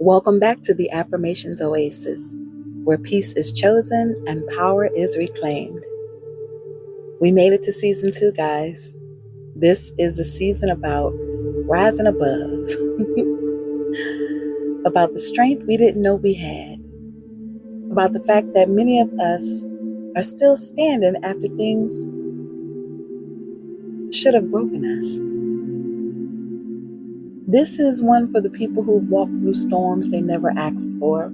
Welcome back to the Affirmations Oasis, where peace is chosen and power is reclaimed. We made it to season 2, guys. This is a season about rising above, about the strength we didn't know we had, about the fact that many of us are still standing after things should have broken us. This is one for the people who walked through storms they never asked for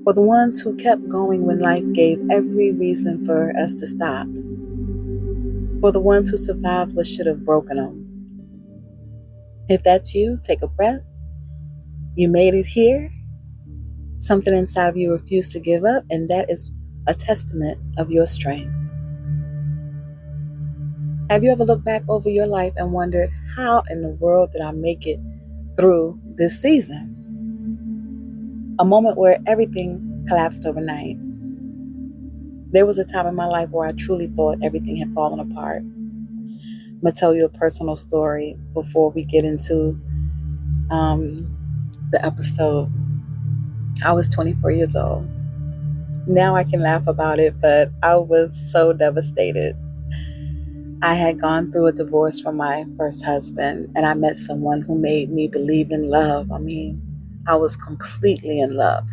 the ones who kept going when life gave every reason for us to stop, for the ones who survived what should have broken them. If that's you, take a breath. You made it here. Something inside of you refused to give up, and that is a testament of your strength. Have you ever looked back over your life and wondered, how in the world did I make it through this season? A moment where everything collapsed overnight. There was a time in my life where I truly thought everything had fallen apart. I'm going to tell you a personal story before we get into the episode. I was 24 years old. Now I can laugh about it, but I was so devastated. I had gone through a divorce from my first husband, and I met someone who made me believe in love. I was completely in love.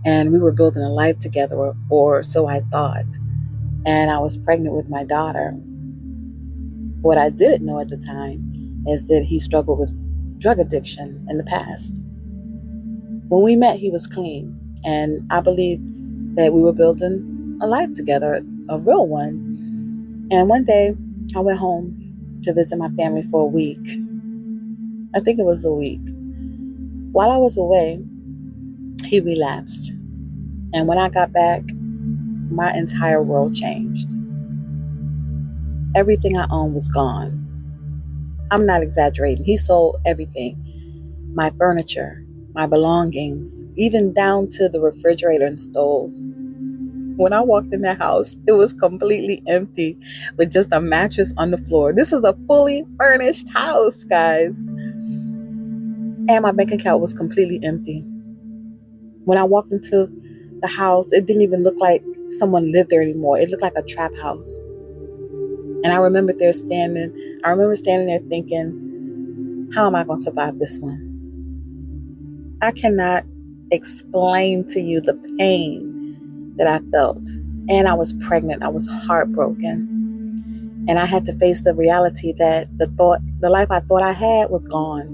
And we were building a life together, or so I thought. And I was pregnant with my daughter. What I didn't know at the time is that he struggled with drug addiction in the past. When we met, he was clean. And I believed that we were building a life together, a real one. And one day, I went home to visit my family for a week. I think it was a week. While I was away, he relapsed. And when I got back, my entire world changed. Everything I owned was gone. I'm not exaggerating. He sold everything. My furniture, my belongings, even down to the refrigerator and stove. When I walked in that house, it was completely empty with just a mattress on the floor. This is a fully furnished house, guys. And my bank account was completely empty. When I walked into the house, it didn't even look like someone lived there anymore. It looked like a trap house. And I remember standing there thinking, how am I going to survive this one? I cannot explain to you the pain that I felt. And I was pregnant. I was heartbroken. And I had to face the reality that the life I thought I had was gone.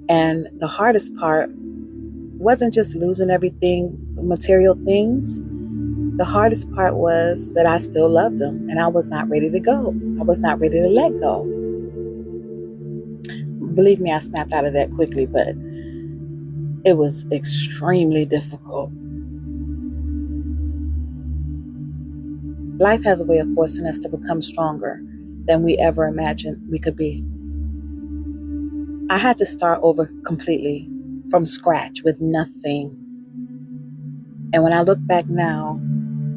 And the hardest part wasn't just losing everything, material things. The hardest part was that I still loved him, and I was not ready to go. I was not ready to let go. Believe me, I snapped out of that quickly, but it was extremely difficult. Life has a way of forcing us to become stronger than we ever imagined we could be. I had to start over completely from scratch with nothing. And when I look back now,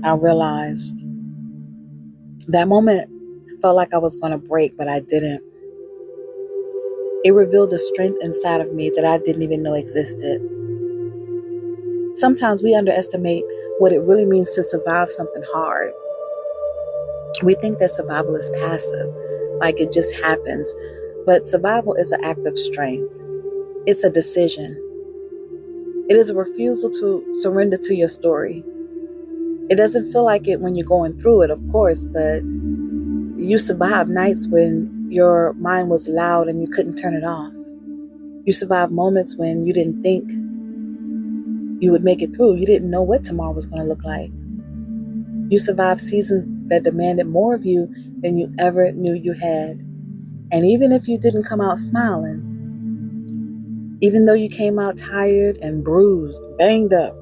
I realized that moment felt like I was going to break, but I didn't. It revealed a strength inside of me that I didn't even know existed. Sometimes we underestimate what it really means to survive something hard. We think that survival is passive, like it just happens. But survival is an act of strength. It's a decision. It is a refusal to surrender to your story. It doesn't feel like it when you're going through it, of course, but you survived nights when your mind was loud and you couldn't turn it off. You survived moments when you didn't think you would make it through. You didn't know what tomorrow was going to look like. You survived seasons that demanded more of you than you ever knew you had. And even if you didn't come out smiling, even though you came out tired and bruised, banged up,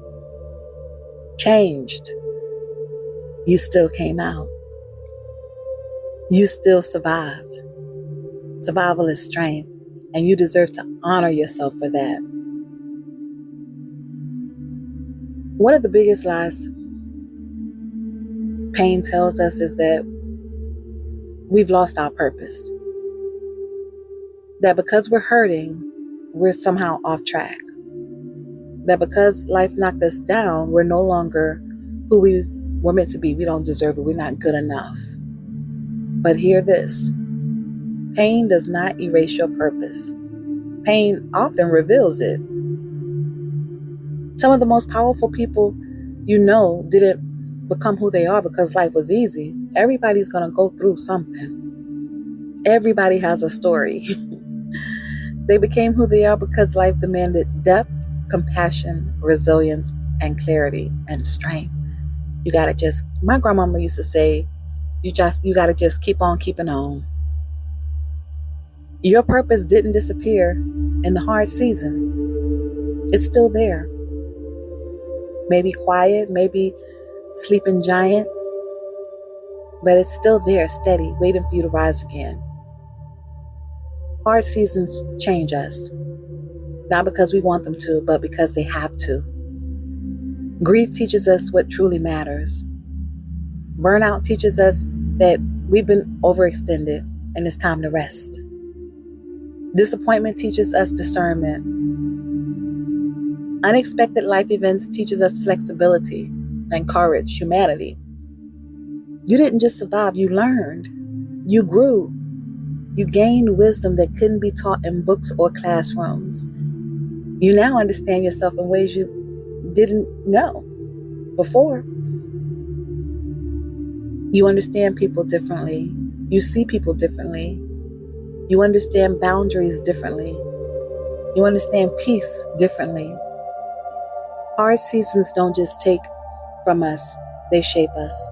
changed, you still came out. You still survived. Survival is strength, and you deserve to honor yourself for that. One of the biggest lies pain tells us is that we've lost our purpose. That because we're hurting, we're somehow off track. That because life knocked us down, we're no longer who we were meant to be. We don't deserve it. We're not good enough. But hear this. Pain does not erase your purpose. Pain often reveals it. Some of the most powerful people you know didn't become who they are because life was easy. Everybody's going to go through something. Everybody has a story. They became who they are because life demanded depth, compassion, resilience, and clarity and strength. My grandmama used to say, you got to just keep on keeping on. Your purpose didn't disappear in the hard season. It's still there. Maybe quiet, maybe sleeping giant, but it's still there, steady, waiting for you to rise again. Hard seasons change us, not because we want them to, but because they have to. Grief teaches us what truly matters. Burnout teaches us that we've been overextended and it's time to rest. Disappointment teaches us discernment. Unexpected life events teaches us flexibility and courage, humanity. You didn't just survive, you learned. You grew. You gained wisdom that couldn't be taught in books or classrooms. You now understand yourself in ways you didn't know before. You understand people differently. You see people differently. You understand boundaries differently. You understand peace differently. Hard seasons don't just take from us, they shape us.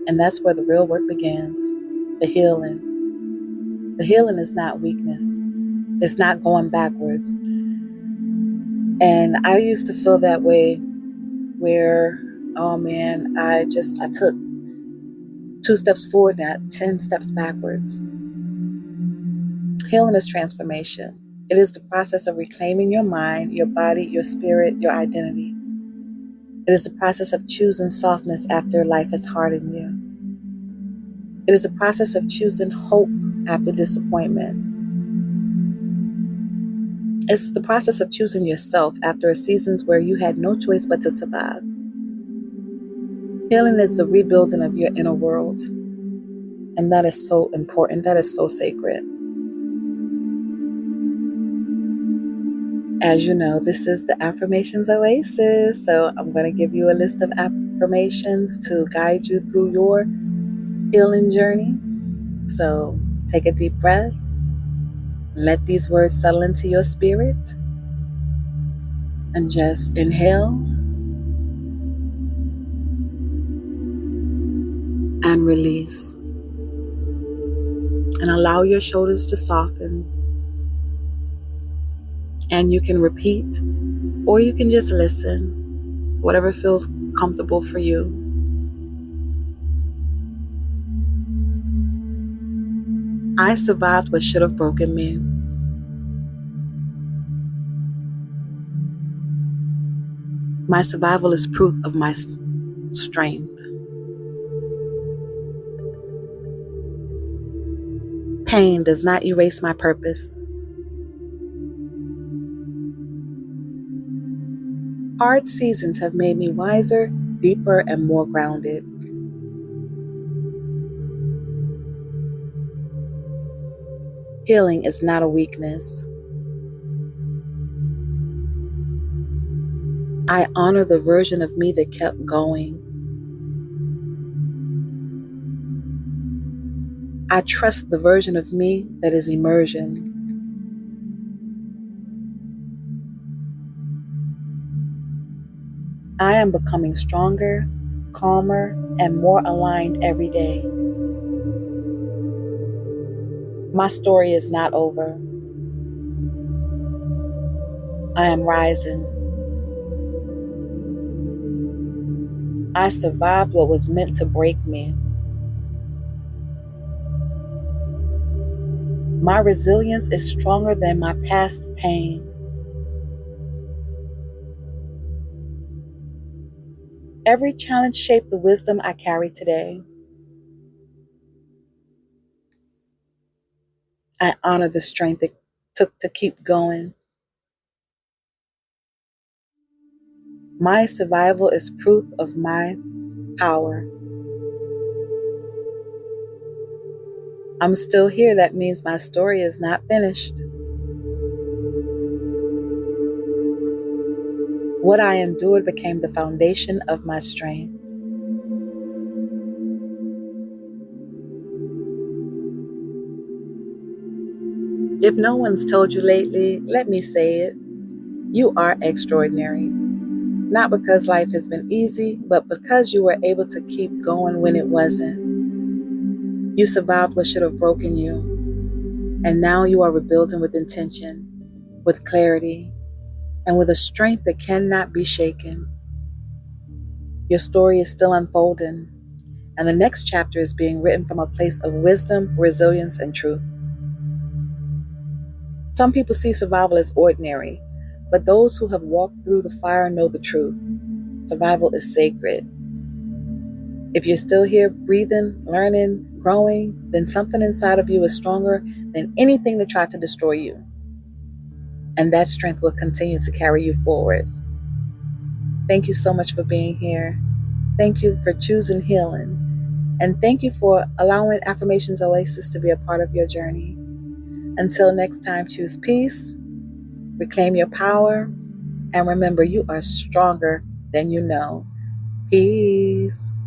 And that's where the real work begins, the healing. The healing is not weakness. It's not going backwards. And I used to feel that way where, oh man, I took 2 steps forward, not 10 steps backwards. Healing is transformation. It is the process of reclaiming your mind, your body, your spirit, your identity. It is the process of choosing softness after life has hardened you. It is the process of choosing hope after disappointment. It's the process of choosing yourself after seasons where you had no choice but to survive. Healing is the rebuilding of your inner world. And that is so important. That is so sacred. As you know, this is the Affirmations Oasis. So I'm going to give you a list of affirmations to guide you through your healing journey. So take a deep breath. Let these words settle into your spirit. And just inhale and release. And allow your shoulders to soften. And you can repeat, or you can just listen, whatever feels comfortable for you. I survived what should have broken me. My survival is proof of my strength. Pain does not erase my purpose. Hard seasons have made me wiser, deeper, and more grounded. Healing is not a weakness. I honor the version of me that kept going. I trust the version of me that is emerging. I am becoming stronger, calmer, and more aligned every day. My story is not over. I am rising. I survived what was meant to break me. My resilience is stronger than my past pain. Every challenge shaped the wisdom I carry today. I honor the strength it took to keep going. My survival is proof of my power. I'm still here. That means my story is not finished. What I endured became the foundation of my strength. If no one's told you lately, let me say it. You are extraordinary. Not because life has been easy, but because you were able to keep going when it wasn't. You survived what should have broken you, and now you are rebuilding with intention, with clarity, and with a strength that cannot be shaken. Your story is still unfolding, and the next chapter is being written from a place of wisdom, resilience, and truth. Some people see survival as ordinary, but those who have walked through the fire know the truth. Survival is sacred. If you're still here breathing, learning, growing, then something inside of you is stronger than anything that tried to destroy you. And that strength will continue to carry you forward. Thank you so much for being here. Thank you for choosing healing. And thank you for allowing Affirmations Oasis to be a part of your journey. Until next time, choose peace, reclaim your power, and remember you are stronger than you know. Peace.